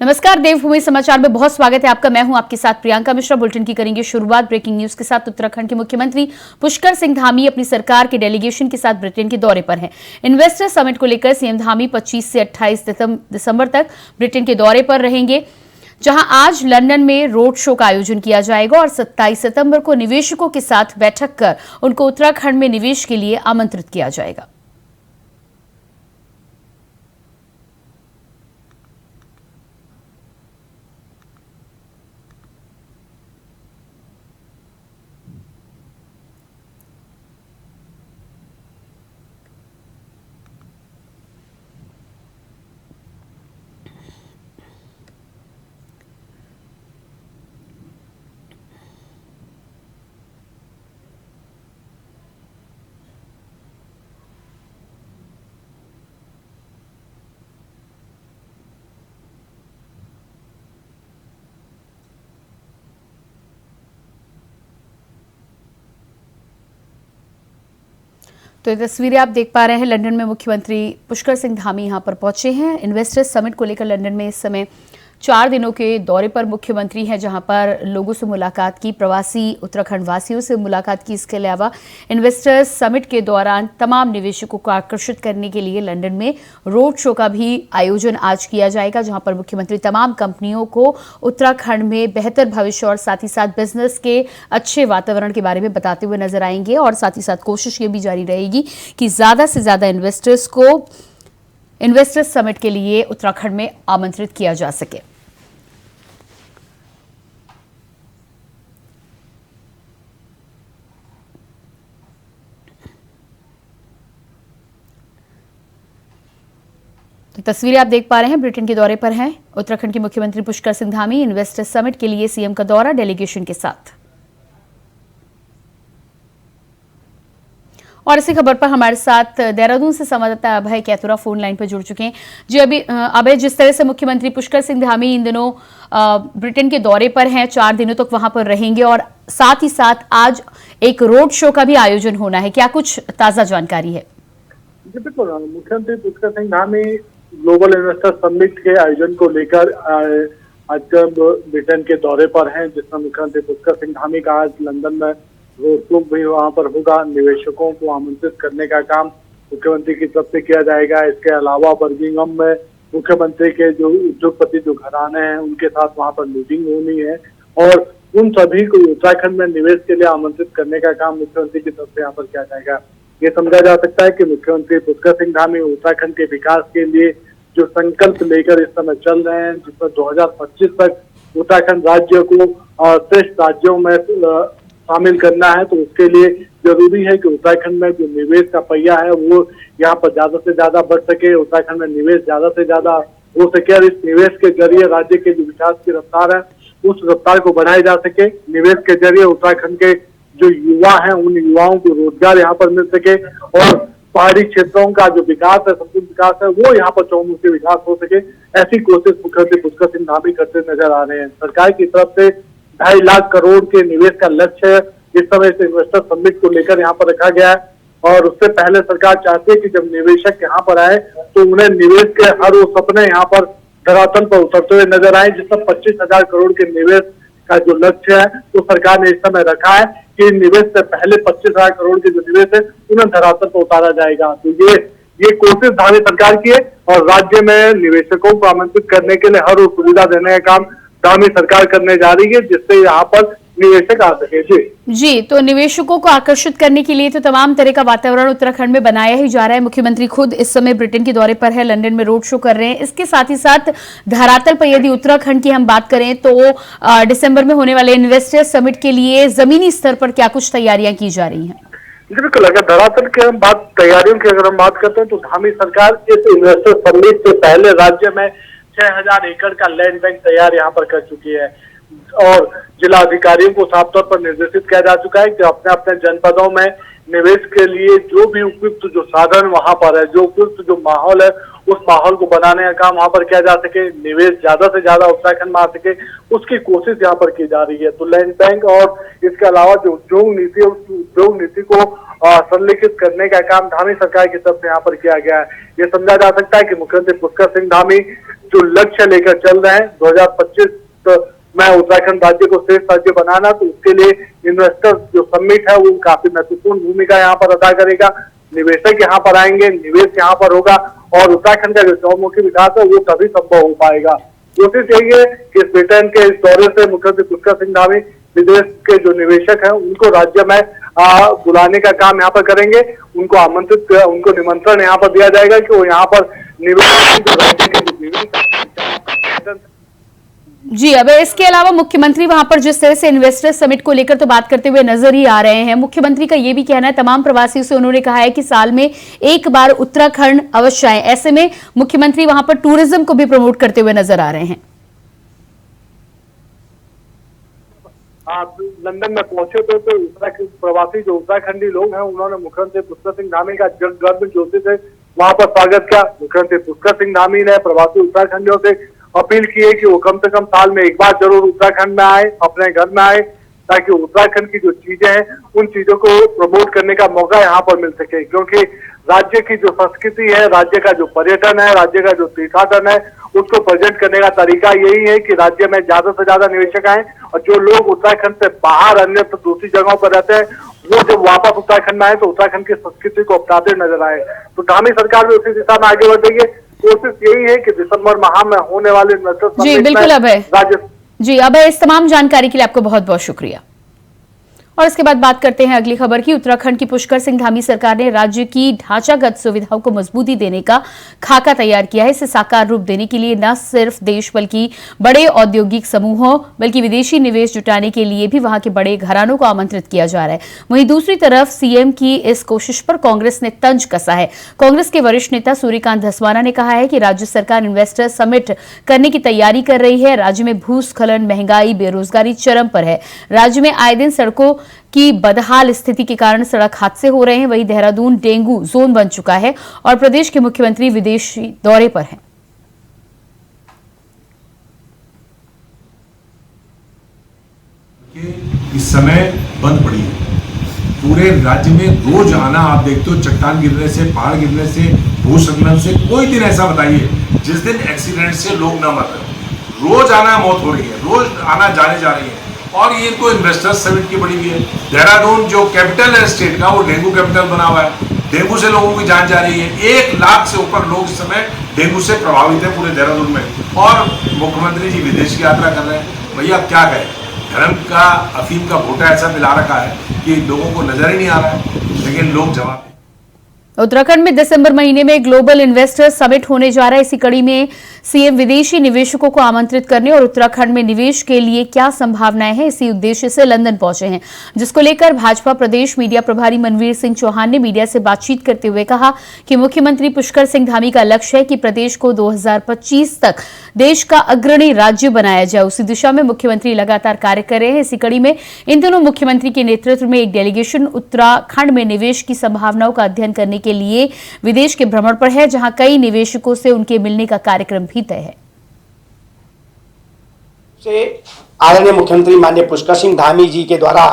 नमस्कार, देवभूमि समाचार में बहुत स्वागत है आपका। मैं हूं आपके साथ प्रियंका मिश्रा। बुलेटिन की करेंगे शुरुआत ब्रेकिंग न्यूज के साथ। उत्तराखंड के मुख्यमंत्री पुष्कर सिंह धामी अपनी सरकार के डेलीगेशन के साथ ब्रिटेन के दौरे पर हैं। इन्वेस्टर समिट को लेकर सीएम धामी 25 से 28 दिसंबर तक ब्रिटेन के दौरे पर रहेंगे, जहां आज लंदन में रोड शो का आयोजन किया जाएगा और 27 सितंबर को निवेशकों के साथ बैठक कर उनको उत्तराखंड में निवेश के लिए आमंत्रित किया जाएगा। तो ये तस्वीरें आप देख पा रहे हैं। लंदन में मुख्यमंत्री पुष्कर सिंह धामी यहां पर पहुंचे हैं। इन्वेस्टर्स समिट को लेकर लंदन में इस समय 4 दिनों के दौरे पर मुख्यमंत्री हैं, जहां पर लोगों से मुलाकात की, प्रवासी उत्तराखंड वासियों से मुलाकात की। इसके अलावा इन्वेस्टर्स समिट के दौरान तमाम निवेशकों को आकर्षित करने के लिए लंदन में रोड शो का भी आयोजन आज किया जाएगा, जहां पर मुख्यमंत्री तमाम कंपनियों को उत्तराखंड में बेहतर भविष्य और साथ ही साथ बिजनेस के अच्छे वातावरण के बारे में बताते हुए नजर आएंगे। और साथ ही साथ कोशिश ये भी जारी रहेगी कि ज्यादा से ज्यादा इन्वेस्टर्स को इन्वेस्टर्स समिट के लिए उत्तराखंड में आमंत्रित किया जा सके। तो तस्वीरें आप देख पा रहे हैं, ब्रिटेन के दौरे पर हैं उत्तराखंड के मुख्यमंत्री पुष्कर सिंह धामी। इन्वेस्टर्स समिट के लिए सीएम का दौरा डेलीगेशन के साथ। और इसी खबर पर हमारे साथ देहरादून से संवाददाता अभय कैथुरा फोन लाइन पर जुड़ चुके हैं। जी अभय, जिस तरह से मुख्यमंत्री पुष्कर सिंह धामी इन दिनों ब्रिटेन के दौरे पर हैं, 4 दिनों तक वहां पर रहेंगे और साथ ही साथ आज एक रोड शो का भी आयोजन होना है, क्या कुछ ताजा जानकारी है? जी बिल्कुल, मुख्यमंत्री Pushkar Singh Dhami global investor summit के आयोजन को लेकर आज ब्रिटेन के दौरे पर हैं, जिसमें मुख्यमंत्री पुष्कर सिंह धामी का आज लंदन में रोड शो भी वहां पर होगा। निवेशकों को आमंत्रित करने का काम मुख्यमंत्री की तरफ से किया जाएगा। इसके अलावा बर्मिंघम में मुख्यमंत्री के जो उद्योगपति जो घराने हैं उनके साथ वहां पर मीटिंग होनी है और उन सभी को उत्तराखंड में निवेश के लिए आमंत्रित करने का काम मुख्यमंत्री की तरफ से यहाँ पर किया जाएगा। ये समझा जा सकता है कि मुख्यमंत्री पुष्कर सिंह धामी उत्तराखंड के विकास के लिए जो संकल्प लेकर इस समय चल रहे हैं, जिसमें 2025 तक उत्तराखंड राज्य को श्रेष्ठ राज्यों में शामिल करना है, तो उसके लिए जरूरी है कि उत्तराखंड में जो निवेश का पहिया है वो यहाँ पर ज्यादा से ज्यादा बढ़ सके, उत्तराखंड में निवेश ज्यादा से ज्यादा हो सके और इस निवेश के जरिए राज्य के जो विकास की रफ्तार है उस रफ्तार को बढ़ाई जा सके। निवेश के जरिए उत्तराखंड के जो युवा हैं उन युवाओं को रोजगार यहाँ पर मिल सके और पहाड़ी क्षेत्रों का जो विकास है, संपूर्ण विकास है, वो यहाँ पर चौमुखी विकास हो सके। ऐसी कोशिश मुख्यमंत्री पुष्कर सिंह धामी करते नजर आ रहे हैं। सरकार की तरफ से 2.5 लाख करोड़ के निवेश का लक्ष्य इस समय से इन्वेस्टर समिट को लेकर यहाँ पर रखा गया है और उससे पहले सरकार चाहती है कि जब निवेशक यहाँ पर आए तो उन्हें निवेश के हर वो सपने यहाँ पर धरातल पर उतरते हुए नजर आए। जिसमें 25,000 करोड़ के निवेश का जो लक्ष्य है तो सरकार ने इस समय रखा है कि निवेश से पहले 25,000 करोड़ के जो निवेश है उन्हें धरातल पर उतारा जाएगा। तो ये कोशिश धामी सरकार की है और राज्य में निवेशकों को आमंत्रित करने के लिए हर वो सुविधा देने का काम धामी सरकार करने जा रही है, जिससे यहाँ पर निवेशक आ सके। जी, तो निवेशकों को आकर्षित करने के लिए तो तमाम तरह का वातावरण उत्तराखंड में बनाया ही जा रहा है। मुख्यमंत्री खुद इस समय ब्रिटेन के दौरे पर है, लंदन में रोड शो कर रहे हैं। इसके साथ ही साथ धरातल पर यदि उत्तराखंड की हम बात करें तो दिसंबर में होने वाले इन्वेस्टर्स समिट के लिए जमीनी स्तर पर क्या कुछ तैयारियां की जा रही हैं? जी बिल्कुल, अगर धरातल की हम तैयारियों की अगर हम बात करते हैं तो धामी सरकार इस इन्वेस्टर समिट से पहले राज्य में 6,000 एकड़ का लैंड बैंक तैयार यहाँ पर कर चुकी है और जिला अधिकारियों को साफ तौर पर निर्देशित किया जा चुका है कि अपने अपने जनपदों में निवेश के लिए जो भी उपयुक्त जो साधन वहां पर है, जो उपयुक्त जो माहौल है, उस माहौल को बनाने का काम वहां पर किया जा सके, निवेश ज्यादा से ज्यादा उत्तराखंड में आ सके, उसकी कोशिश यहाँ पर की जा रही है। तो लैंड बैंक और इसके अलावा जो उद्योग नीति है, उस उद्योग नीति को संरेखित करने का काम धामी सरकार की तरफ से यहाँ पर किया गया है। ये समझा जा सकता है कि मुख्यमंत्री पुष्कर सिंह धामी जो लक्ष्य लेकर चल रहे हैं 2025 में उत्तराखंड राज्य को श्रेष्ठ राज्य बनाना, तो उसके लिए इन्वेस्टर्स जो समिट है वो काफी महत्वपूर्ण भूमिका यहाँ पर अदा करेगा। निवेशक यहाँ पर आएंगे, निवेश यहाँ पर होगा और उत्तराखंड का जो चौमुखी विकास है वो तभी संभव हो पाएगा। कोशिश यही है कि ब्रिटेन के इस दौरे से मुख्यमंत्री पुष्कर सिंह धामी विदेश के जो निवेशक हैं उनको राज्य में बुलाने का काम यहाँ पर करेंगे। उनको निमंत्रण यहाँ पर दिया जाएगा कि वो यहाँ पर जी। अब इसके अलावा मुख्यमंत्री वहां पर जिस तरह से इन्वेस्टर समिट को लेकर तो बात करते हुए नजर ही आ रहे हैं, मुख्यमंत्री का ये भी कहना है, तमाम प्रवासियों से उन्होंने कहा है कि साल में एक बार उत्तराखंड अवश्य आए। ऐसे में मुख्यमंत्री वहां पर टूरिज्म को भी प्रमोट करते हुए नजर आ रहे हैं। आप लंदन में पहुंचे थे तो प्रवासी जो उत्तराखंडी लोग हैं उन्होंने मुख्यमंत्री पुष्कर सिंह धामी का गर्मजोशी से वहां पर स्वागत किया। मुख्यमंत्री पुष्कर सिंह धामी ने प्रवासी उत्तराखंडियों से अपील की है कि वो कम से कम साल में एक बार जरूर उत्तराखंड में आए, अपने घर में आए, ताकि उत्तराखंड की जो चीजें हैं उन चीजों को प्रमोट करने का मौका यहाँ पर मिल सके। क्योंकि राज्य की जो संस्कृति है, राज्य का जो पर्यटन है, राज्य का जो तीर्थाटन है, उसको प्रेजेंट करने का तरीका यही है कि राज्य में ज्यादा से ज्यादा निवेशक आए और जो लोग उत्तराखंड से बाहर अन्य दूसरी जगहों पर रहते हैं वो जब वापस उत्तराखंड में आए तो उत्तराखंड की संस्कृति को अपनाते नजर आए। तो धामी सरकार भी उसी दिशा में आगे बढ़ रही है। कोशिश यही है कि दिसंबर माह में होने वाले जी बिल्कुल अभय जी, अभय इस तमाम जानकारी के लिए आपको बहुत बहुत शुक्रिया। और इसके बाद बात करते हैं अगली खबर की। उत्तराखंड की पुष्कर सिंह धामी सरकार ने राज्य की ढांचागत सुविधाओं को मजबूती देने का खाका तैयार किया है। इसे साकार रूप देने के लिए न सिर्फ देश बल्कि बड़े औद्योगिक समूहों बल्कि विदेशी निवेश जुटाने के लिए भी वहां के बड़े घरानों को आमंत्रित किया जा रहा है। वहीं दूसरी तरफ सीएम की इस कोशिश पर कांग्रेस ने तंज कसा है। कांग्रेस के वरिष्ठ नेता सूर्यकांत धस्माना ने कहा है कि राज्य सरकार इन्वेस्टर समिट करने की तैयारी कर रही है। राज्य में भूस्खलन, महंगाई, बेरोजगारी चरम पर है। राज्य में आए दिन सड़कों की बदहाल स्थिति के कारण सड़क हादसे हो रहे हैं। वहीं देहरादून डेंगू जोन बन चुका है और प्रदेश के मुख्यमंत्री विदेशी दौरे पर हैं। इस समय बंद पड़ी है पूरे राज्य में। रोज आना आप देखते हो, चट्टान गिरने से, पहाड़ गिरने से, भूस्खलन से। कोई दिन ऐसा बताइए जिस दिन एक्सीडेंट से लोग ना मर रहे। रोज आना मौत हो रही है, रोज आना जाने जा रही है। और ये तो इन्वेस्टर्स समिट की बड़ी भी है। देहरादून जो कैपिटल है स्टेट का, वो डेंगू कैपिटल बना हुआ है। डेंगू से लोगों की जान जा रही है। 1 लाख से ऊपर लोग इस समय डेंगू से प्रभावित है पूरे देहरादून में। और मुख्यमंत्री जी विदेश की यात्रा कर रहे हैं। भैया क्या कहें, धर्म का, अफीम का भोटा ऐसा मिला रखा है कि लोगों को नजर ही नहीं आ रहा है, लेकिन लोग जवाब। उत्तराखंड में दिसंबर महीने में ग्लोबल इन्वेस्टर समिट होने जा रहा है। इसी कड़ी में सीएम विदेशी निवेशकों को आमंत्रित करने और उत्तराखंड में निवेश के लिए क्या संभावनाएं हैं, इसी उद्देश्य से लंदन पहुंचे हैं, जिसको लेकर भाजपा प्रदेश मीडिया प्रभारी मनवीर सिंह चौहान ने मीडिया से बातचीत करते हुए कहा कि मुख्यमंत्री पुष्कर सिंह धामी का लक्ष्य है कि प्रदेश को 2025 तक देश का अग्रणी राज्य बनाया जाए। उसी दिशा में मुख्यमंत्री लगातार कार्य कर रहे हैं। इसी कड़ी में इन दिनों मुख्यमंत्री के नेतृत्व में एक डेलीगेशन उत्तराखंड में निवेश की संभावनाओं का अध्ययन करने के लिए विदेश के भ्रमण पर है, जहां कई निवेशकों से उनके मिलने का कार्यक्रम भी तय है। आदरणीय मुख्यमंत्री माननीय पुष्कर सिंह धामी जी के द्वारा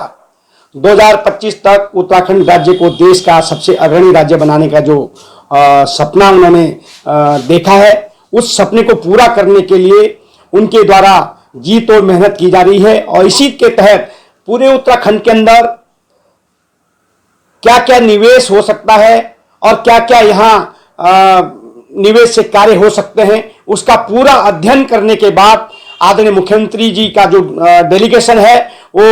2025 तक उत्तराखंड राज्य को देश का सबसे अग्रणी राज्य बनाने का जो सपना उन्होंने देखा है, उस सपने को पूरा करने के लिए उनके द्वारा जी तोड़ मेहनत की जा रही है। और इसी के तहत पूरे उत्तराखंड के अंदर क्या क्या निवेश हो सकता है और क्या क्या यहाँ निवेश से कार्य हो सकते हैं, उसका पूरा अध्ययन करने के बाद आदरणीय मुख्यमंत्री जी का जो डेलीगेशन है वो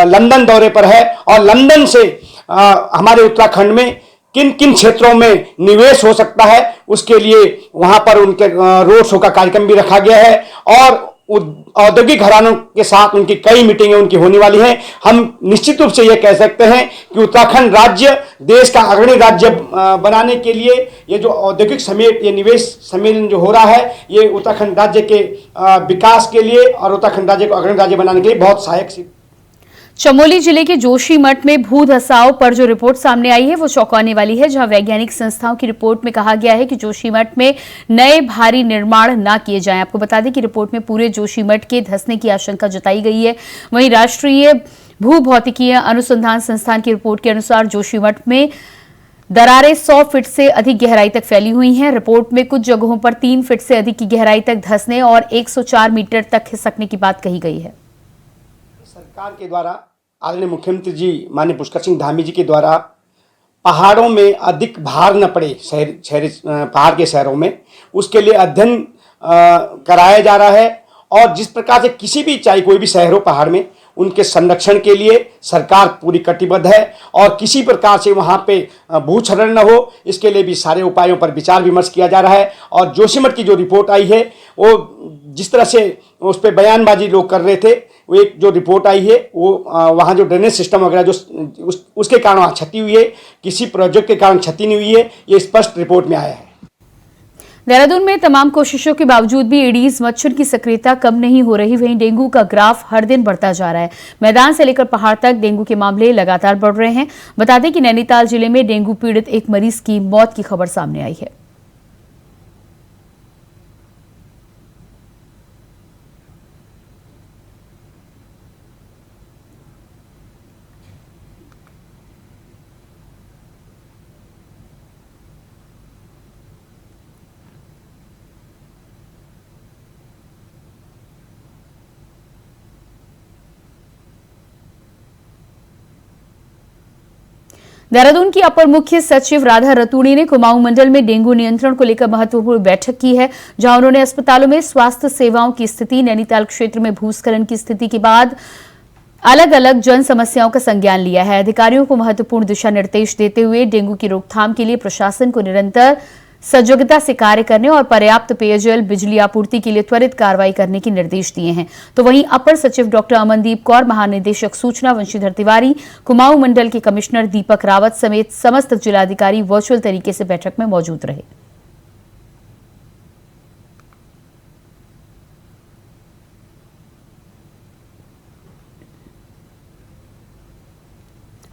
लंदन दौरे पर है। और लंदन से हमारे उत्तराखंड में किन किन क्षेत्रों में निवेश हो सकता है उसके लिए वहां पर उनके रोड शो का कार्यक्रम भी रखा गया है। और औद्योगिक घरानों के साथ उनकी कई मीटिंगें उनकी होने वाली हैं। हम निश्चित रूप से यह कह सकते हैं कि उत्तराखंड राज्य देश का अग्रणी राज्य बनाने के लिए ये जो औद्योगिक समेट, ये निवेश सम्मेलन जो हो रहा है, ये उत्तराखंड राज्य के विकास के लिए और उत्तराखंड राज्य को अग्रणी राज्य बनाने के लिए बहुत सहायक सिद्ध। चमोली जिले के जोशीमठ में भू धसाव पर जो रिपोर्ट सामने आई है वो चौंकाने वाली है, जहां वैज्ञानिक संस्थाओं की रिपोर्ट में कहा गया है कि जोशीमठ में नए भारी निर्माण न किए जाएं। आपको बता दें कि रिपोर्ट में पूरे जोशीमठ के धंसने की आशंका जताई गई है। वहीं राष्ट्रीय भूभौतिकीय अनुसंधान संस्थान की रिपोर्ट के अनुसार जोशीमठ में दरारें 100 फीट से अधिक गहराई तक फैली हुई हैं। रिपोर्ट में कुछ जगहों पर 3 फीट से अधिक की गहराई तक धंसने और 104 मीटर तक खिसकने की बात कही गई है। सरकार के द्वारा आदरणीय मुख्यमंत्री जी माननीय पुष्कर सिंह धामी जी के द्वारा पहाड़ों में अधिक भार न पड़े पहाड़ के शहरों में, उसके लिए अध्ययन कराया जा रहा है। और जिस प्रकार से किसी भी चाहे कोई भी शहर हो पहाड़ में, उनके संरक्षण के लिए सरकार पूरी कटिबद्ध है और किसी प्रकार से वहाँ पे भूस्खलन न हो, इसके लिए भी सारे उपायों पर विचार विमर्श किया जा रहा है। और जोशीमठ की जो रिपोर्ट आई है वो जिस तरह से उस पर बयानबाजी लोग कर रहे थे, वो एक जो रिपोर्ट आई है वो वहाँ जो ड्रेनेज सिस्टम वगैरह जो उसके कारण वहाँ क्षति हुई है, किसी प्रोजेक्ट के कारण क्षति नहीं हुई है, ये स्पष्ट रिपोर्ट में आया है। देहरादून में तमाम कोशिशों के बावजूद भी एडीज मच्छर की सक्रियता कम नहीं हो रही। वहीं डेंगू का ग्राफ हर दिन बढ़ता जा रहा है। मैदान से लेकर पहाड़ तक डेंगू के मामले लगातार बढ़ रहे हैं। बता दें कि नैनीताल जिले में डेंगू पीड़ित एक मरीज की मौत की खबर सामने आई है। देहरादून की अपर मुख्य सचिव राधा रतूड़ी ने कुमाऊं मंडल में डेंगू नियंत्रण को लेकर महत्वपूर्ण बैठक की है, जहां उन्होंने अस्पतालों में स्वास्थ्य सेवाओं की स्थिति, नैनीताल क्षेत्र में भूस्खलन की स्थिति के बाद अलग अलग जन समस्याओं का संज्ञान लिया है। अधिकारियों को महत्वपूर्ण दिशा निर्देश देते हुए डेंगू की रोकथाम के लिए प्रशासन को निरंतर सजगता से कार्य करने और पर्याप्त पेयजल, बिजली आपूर्ति के लिए त्वरित कार्रवाई करने के निर्देश दिए हैं। तो वहीं अपर सचिव डॉक्टर अमनदीप कौर, महानिदेशक सूचना वंशीधर तिवारी, कुमाऊं मंडल के कमिश्नर दीपक रावत समेत समस्त जिलाधिकारी वर्चुअल तरीके से बैठक में मौजूद रहे।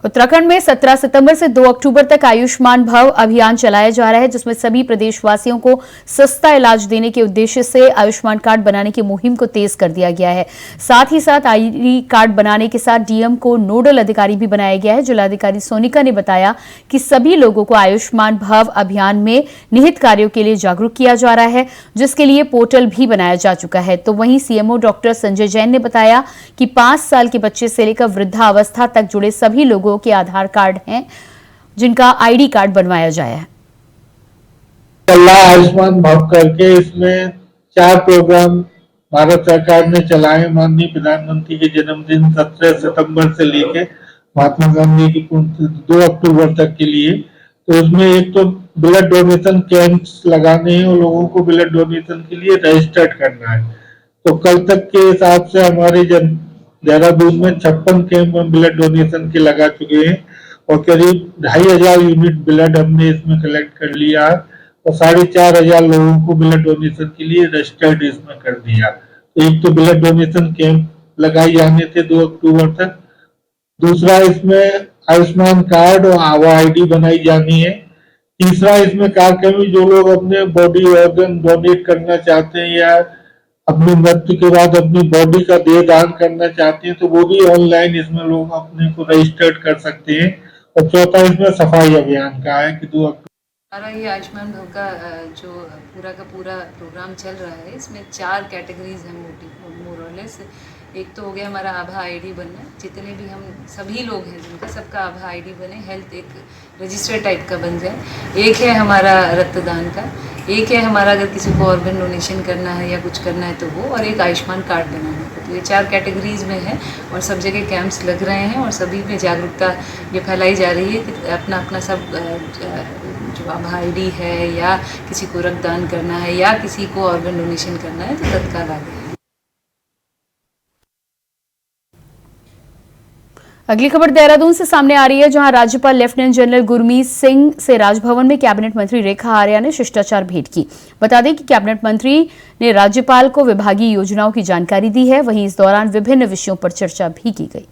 उत्तराखंड में 17 सितंबर से 2 अक्टूबर तक आयुष्मान भव अभियान चलाया जा रहा है, जिसमें सभी प्रदेशवासियों को सस्ता इलाज देने के उद्देश्य से आयुष्मान कार्ड बनाने की मुहिम को तेज कर दिया गया है। साथ ही साथ आईडी कार्ड बनाने के साथ डीएम को नोडल अधिकारी भी बनाया गया है। जिलाधिकारी सोनिका ने बताया कि सभी लोगों को आयुष्मान भव अभियान में निहित कार्यों के लिए जागरूक किया जा रहा है, जिसके लिए पोर्टल भी बनाया जा चुका है। तो वहीं सीएमओ डॉक्टर संजय जैन ने बताया कि 5 साल के बच्चे से लेकर वृद्धावस्था तक जुड़े सभी लोगों के आधार कार्ड हैं, जिनका आईडी कार्ड बनवाया जाया है। आयुष्मान भव करके इसमें 4 प्रोग्राम भारत सरकार ने चलाए। माननीय प्रधानमंत्री के जन्मदिन 17 सितंबर से लेके महात्मा गांधी की 2 अक्टूबर तक के लिए। तो उसमें एक तो ब्लड डोनेशन कैंप्स लगाने हैं और लोगों को ब्लड डोनेशन के लिए रजिस्टर्ड करना है। तो कल तक के हिसाब से हमारे देहरादून में 56 कैंप में ब्लड डोनेशन के लगा चुके हैं और करीब 2500 यूनिट ब्लड हमने इसमें कलेक्ट कर लिया है और 4500 लोगों को ब्लड डोनेशन के लिए रजिस्टर्ड इसमें कर दिया। तो एक तो ब्लड डोनेशन कैंप लगाए जाने थे 2 अक्टूबर तक। दूसरा, इसमें आयुष्मान कार्ड और आवा आईडी बनाई जानी है। तीसरा, इसमें कार्यक्रम जो लोग अपने बॉडी ऑर्गन डोनेट करना चाहते हैं या अपनी मृत्यु के बाद अपनी बॉडी का देह दान करना चाहते हैं, तो वो भी ऑनलाइन इसमें लोग अपने को रजिस्टर्ड कर सकते हैं। और चौथा, इसमें सफाई अभियान का है कि 2 अक्टूबर हमारा ये आयुष्मान भव का जो पूरा का पूरा प्रोग्राम चल रहा है, इसमें 4 कैटेगरीज हैं मोर और लेस। एक तो हो गया हमारा आभा आईडी बनना, जितने भी हम सभी लोग हैं जिनका सबका आभा आईडी बने, हेल्थ एक रजिस्टर टाइप का बन जाए। एक है हमारा रक्तदान का, एक है हमारा अगर किसी को ऑर्गन डोनेशन करना है या कुछ करना है तो वो, और एक आयुष्मान कार्ड बनाना है। तो ये 4 कैटेगरीज में है और सब जगह कैंप्स लग रहे हैं और सभी में जागरूकता ये फैलाई जा रही है कि अपना अपना सब जो आभा आईडी है या किसी को रक्तदान करना है या किसी को ऑर्गन डोनेशन करना है तो तत्काल आगे। अगली खबर देहरादून से सामने आ रही है, जहां राज्यपाल लेफ्टिनेंट जनरल गुरमीत सिंह से राजभवन में कैबिनेट मंत्री रेखा आर्या ने शिष्टाचार भेंट की। बता दें कि कैबिनेट मंत्री ने राज्यपाल को विभागीय योजनाओं की जानकारी दी है। वहीं इस दौरान विभिन्न विषयों पर चर्चा भी की गई।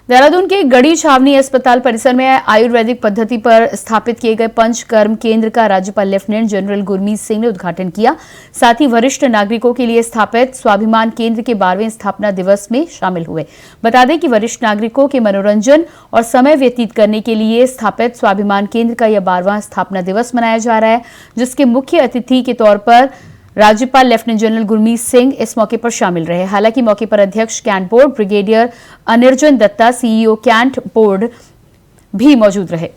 देहरादून के गढ़ी छावनी अस्पताल परिसर में आयुर्वेदिक पद्धति पर स्थापित किए गए पंचकर्म केंद्र का राज्यपाल लेफ्टिनेंट जनरल गुरमीत सिंह ने उद्घाटन किया। साथ ही वरिष्ठ नागरिकों के लिए स्थापित स्वाभिमान केंद्र के 12वें स्थापना दिवस में शामिल हुए। बता दें कि वरिष्ठ नागरिकों के मनोरंजन और समय व्यतीत करने के लिए स्थापित स्वाभिमान केंद्र का यह 12वां स्थापना दिवस मनाया जा रहा है, जिसके मुख्य अतिथि के तौर पर राज्यपाल लेफ्टिनेंट जनरल गुरमीत सिंह इस मौके पर शामिल रहे। हालांकि मौके पर अध्यक्ष cantt board brigadier Anirjan Datta CEO cantt board भी मौजूद रहे।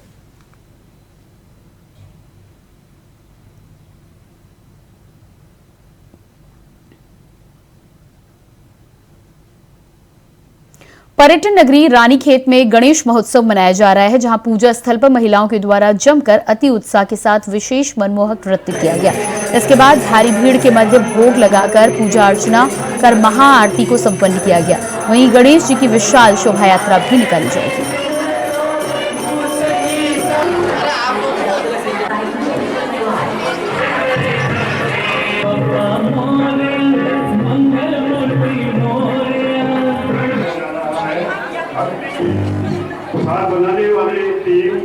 पर्यटन नगरी रानीखेत में गणेश महोत्सव मनाया जा रहा है, जहां पूजा स्थल पर महिलाओं के द्वारा जमकर अति उत्साह के साथ विशेष मनमोहक नृत्य किया गया। इसके बाद भारी भीड़ के मध्य भोग लगाकर पूजा अर्चना कर महाआरती को संपन्न किया गया। वहीं गणेश जी की विशाल शोभा यात्रा भी निकाली जाएगी। बनाने वाले टीम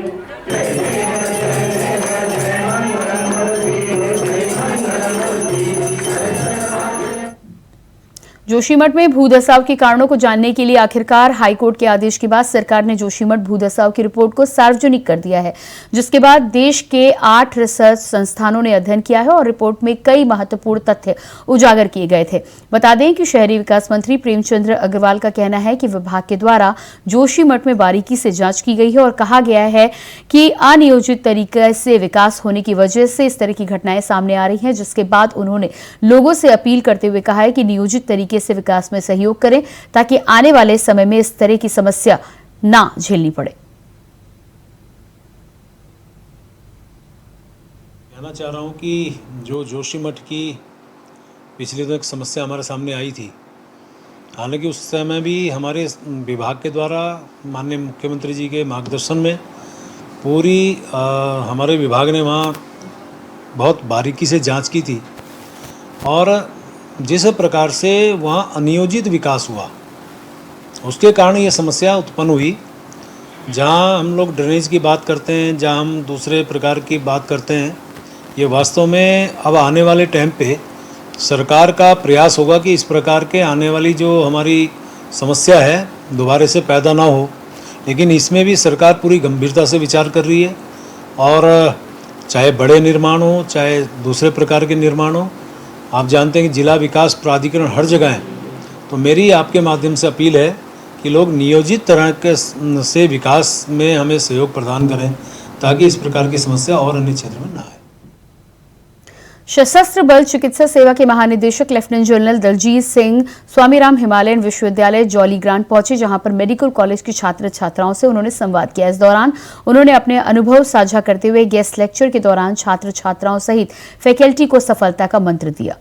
जोशीमठ में भूधसाव के कारणों को जानने के लिए आखिरकार हाईकोर्ट के आदेश के बाद सरकार ने जोशीमठ भूधसाव की रिपोर्ट को सार्वजनिक कर दिया है, जिसके बाद देश के 8 रिसर्च संस्थानों ने अध्ययन किया है और रिपोर्ट में कई महत्वपूर्ण तथ्य उजागर किए गए थे। बता दें कि शहरी विकास मंत्री प्रेमचंद्र अग्रवाल का कहना है कि विभाग के द्वारा जोशीमठ में बारीकी से जांच की गई है और कहा गया है कि अनियोजित तरीके से विकास होने की वजह से इस तरह की घटनाएं सामने आ रही हैं, जिसके बाद उन्होंने लोगों से अपील करते हुए कहा है कि नियोजित तरीके से विकास में सहयोग करें ताकि आने वाले समय में इस तरह की समस्या ना झेलनी पड़े। कहना चाह रहा हूं कि जो जोशीमठ की पिछली तो एक समस्या हमारे सामने आई थी, हालांकि उस समय भी हमारे विभाग के द्वारा माननीय मुख्यमंत्री जी के मार्गदर्शन में पूरी हमारे विभाग ने वहाँ बहुत बारीकी से जांच की थी और जिस प्रकार से वहाँ अनियोजित विकास हुआ उसके कारण ये समस्या उत्पन्न हुई। जहाँ हम लोग ड्रेनेज की बात करते हैं, जहाँ हम दूसरे प्रकार की बात करते हैं, ये वास्तव में अब आने वाले टाइम पे सरकार का प्रयास होगा कि इस प्रकार के आने वाली जो हमारी समस्या है दोबारा से पैदा ना हो। लेकिन इसमें भी सरकार पूरी गंभीरता से विचार कर रही है और चाहे बड़े निर्माण हो चाहे दूसरे प्रकार के निर्माण हो, आप जानते हैं कि जिला विकास प्राधिकरण हर जगह है। तो मेरी आपके माध्यम से अपील है कि लोग नियोजित तरह के से विकास में हमें सहयोग प्रदान करें ताकि इस प्रकार की समस्या और अन्य क्षेत्र में ना आए। सशस्त्र बल चिकित्सा सेवा के महानिदेशक lieutenant general Daljit Singh Swami Ram Himalayan विश्वविद्यालय जौली ग्रांट पहुंचे, जहां पर मेडिकल कॉलेज के छात्र छात्राओं से उन्होंने संवाद किया। इस दौरान उन्होंने अपने अनुभव साझा करते हुए गेस्ट लेक्चर के दौरान छात्र छात्राओं सहित फैकल्टी को सफलता का मंत्र दिया।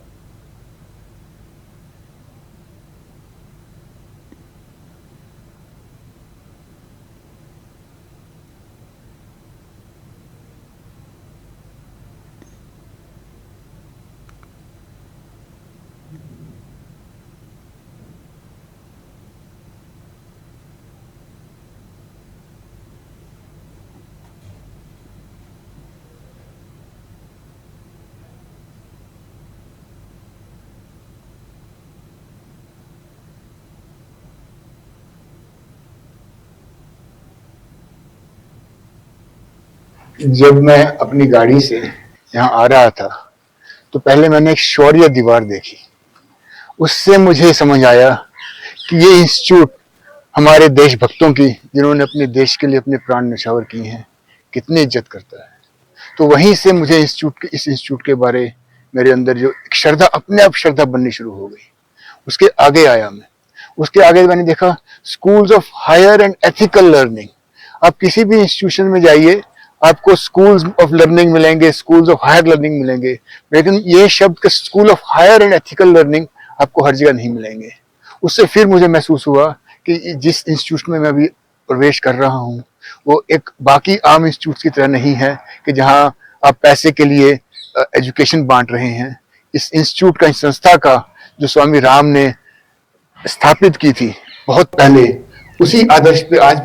जब मैं अपनी गाड़ी से यहाँ आ रहा था तो पहले मैंने एक शौर्य दीवार देखी। उससे मुझे समझ आया कि ये इंस्टीट्यूट हमारे देशभक्तों की, जिन्होंने अपने देश के लिए अपने प्राण न्यौछावर किए हैं, कितनी इज्जत करता है। तो वहीं से मुझे इस इंस्टीट्यूट के बारे मेरे अंदर जो एक श्रद्धा, अपने आप श्रद्धा बननी शुरू हो गई। उसके आगे आया मैं, उसके आगे मैंने देखा schools of higher and ethical learning. आप किसी भी इंस्टीट्यूशन में जाइए, आपको स्कूल्स ऑफ लर्निंग मिलेंगे, स्कूल्स ऑफ हायर लर्निंग मिलेंगे, लेकिन ये शब्द school of higher and ethical learning आपको हर जगह नहीं मिलेंगे। उससे फिर मुझे महसूस हुआ कि जिस इंस्टीट्यूट में मैं अभी प्रवेश कर रहा हूँ वो एक बाकी आम इंस्टीट्यूट की तरह नहीं है कि जहाँ आप पैसे के लिए एजुकेशन बांट रहे हैं। इस इंस्टीट्यूट का, इस संस्था का जो स्वामी राम ने स्थापित की थी बहुत पहले, उसी आदर्श पे आज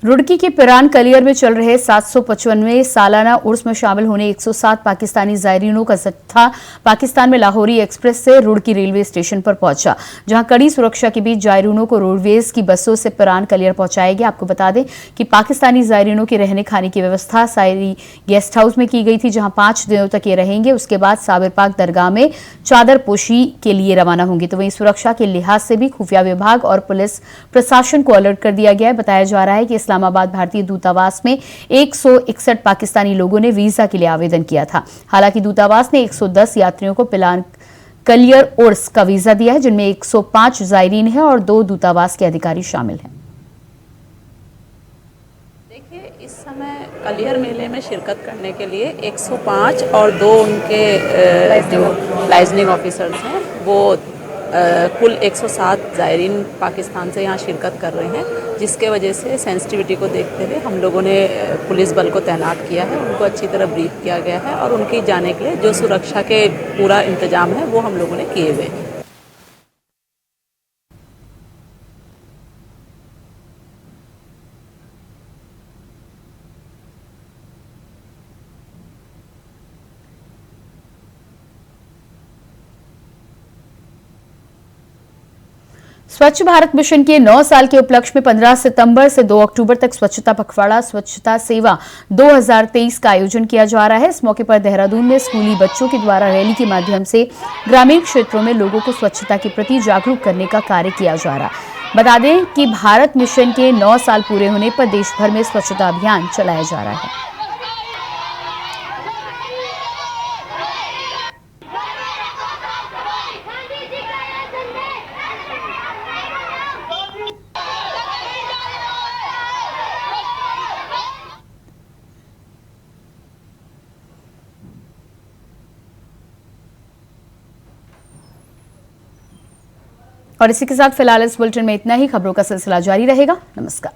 रुड़की के पिरान कलियर में चल रहे 755वें सालाना उर्स में शामिल होने 107 पाकिस्तानी जायरीनों का जत्था पाकिस्तान में लाहौरी एक्सप्रेस से रुड़की रेलवे स्टेशन पर पहुंचा, जहां कड़ी सुरक्षा के बीच जायरीनों को रोडवेज की बसों से पिरान कलियर पहुंचाया गया। आपको बता दें कि पाकिस्तानी जायरीनों के रहने खाने की व्यवस्था सायरी गेस्ट हाउस में की गई थी, जहां 5 दिनों तक ये रहेंगे। उसके बाद साबिर पाक दरगाह में चादर पोशी के लिए रवाना होंगे। तो वहीं सुरक्षा के लिहाज से भी खुफिया विभाग और पुलिस प्रशासन को अलर्ट कर दिया गया है। बताया जा रहा है कि इस्लामाबाद भारतीय दूतावास में 161 पाकिस्तानी लोगों ने वीजा के लिए आवेदन किया था। हालांकि दूतावास ने 110 यात्रियों को पिरान कलियर उर्स का वीजा दिया है, जिनमें 105 जायरीन हैं और 2 दूतावास के अधिकारी शामिल हैं। देखिए, इस समय कलियर मेले में शिरकत करने के लिए 105 और 2 उनके जो लाइजनिंग ऑफिसर्स हैं वो कुल 107 जायरीन पाकिस्तान से यहाँ शिरकत कर रहे हैं, जिसके वजह से सेंसिटिविटी को देखते हुए हम लोगों ने पुलिस बल को तैनात किया है। उनको अच्छी तरह ब्रीफ किया गया है और उनकी जाने के लिए जो सुरक्षा के पूरा इंतजाम है वो हम लोगों ने किए हुए हैं। स्वच्छ भारत मिशन के 9 साल के उपलक्ष्य में 15 सितंबर से 2 अक्टूबर तक स्वच्छता पखवाड़ा स्वच्छता सेवा 2023 का आयोजन किया जा रहा है। इस मौके पर देहरादून में स्कूली बच्चों के द्वारा रैली के माध्यम से ग्रामीण क्षेत्रों में लोगों को स्वच्छता के प्रति जागरूक करने का कार्य किया जा रहा है। बता दें कि भारत मिशन के 9 साल पूरे होने पर देश भर में स्वच्छता अभियान चलाया जा रहा है। और इसी के साथ फिलहाल इस बुलेटिन में इतना ही। खबरों का सिलसिला जारी रहेगा। नमस्कार।